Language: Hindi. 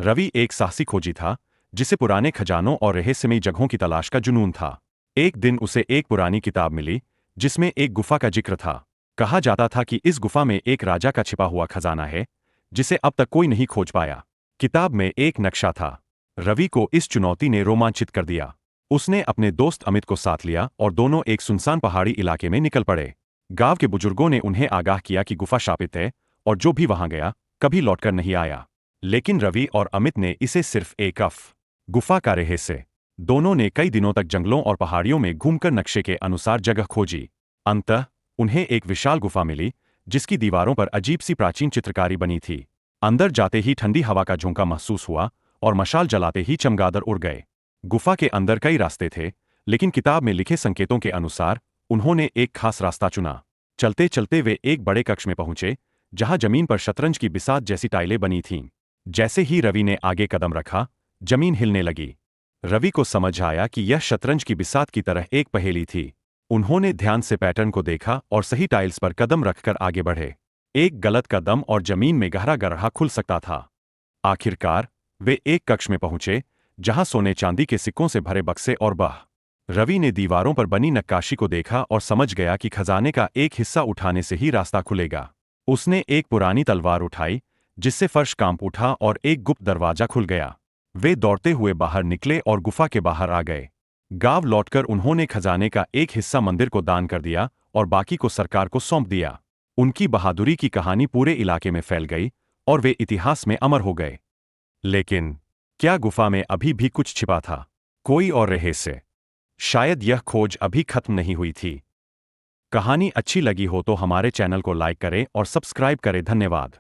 रवि एक साहसी खोजी था, जिसे पुराने खजानों और रहस्यमयी जगहों की तलाश का जुनून था। एक दिन उसे एक पुरानी किताब मिली, जिसमें एक गुफा का जिक्र था। कहा जाता था कि इस गुफा में एक राजा का छिपा हुआ खजाना है, जिसे अब तक कोई नहीं खोज पाया। किताब में एक नक्शा था। रवि को इस चुनौती ने रोमांचित कर दिया। उसने अपने दोस्त अमित को साथ लिया और दोनों एक सुनसान पहाड़ी इलाके में निकल पड़े। गांव के बुजुर्गों ने उन्हें आगाह किया कि गुफा शापित है और जो भी वहां गया कभी लौटकर नहीं आया। लेकिन रवि और अमित ने इसे सिर्फ एक गुफा का रहस्य। दोनों ने कई दिनों तक जंगलों और पहाड़ियों में घूमकर नक्शे के अनुसार जगह खोजी। अंततः उन्हें एक विशाल गुफा मिली, जिसकी दीवारों पर अजीब सी प्राचीन चित्रकारी बनी थी। अंदर जाते ही ठंडी हवा का झोंका महसूस हुआ और मशाल जलाते ही चमगादड़ उड़ गए। गुफा के अंदर कई रास्ते थे, लेकिन किताब में लिखे संकेतों के अनुसार उन्होंने एक खास रास्ता चुना। चलते चलते वे एक बड़े कक्ष में पहुंचे, जहां जमीन पर शतरंज की बिसात जैसी टाइलें बनी थीं। जैसे ही रवि ने आगे कदम रखा, जमीन हिलने लगी। रवि को समझ आया कि यह शतरंज की बिसात की तरह एक पहेली थी। उन्होंने ध्यान से पैटर्न को देखा और सही टाइल्स पर कदम रखकर आगे बढ़े। एक गलत कदम और जमीन में गहरा गड्ढा खुल सकता था। आखिरकार वे एक कक्ष में पहुंचे, जहां सोने चांदी के सिक्कों से भरे बक्से और रवि ने दीवारों पर बनी नक्काशी को देखा और समझ गया कि खजाने का एक हिस्सा उठाने से ही रास्ता खुलेगा। उसने एक पुरानी तलवार उठाई, जिससे फर्श कांप उठा और एक गुप्त दरवाजा खुल गया। वे दौड़ते हुए बाहर निकले और गुफा के बाहर आ गए। गांव लौटकर उन्होंने खजाने का एक हिस्सा मंदिर को दान कर दिया और बाकी को सरकार को सौंप दिया। उनकी बहादुरी की कहानी पूरे इलाके में फैल गई और वे इतिहास में अमर हो गए। लेकिन क्या गुफा में अभी भी कुछ छिपा था? कोई और रहस्य? शायद यह खोज अभी खत्म नहीं हुई थी। कहानी अच्छी लगी हो तो हमारे चैनल को लाइक करें और सब्सक्राइब करें। धन्यवाद।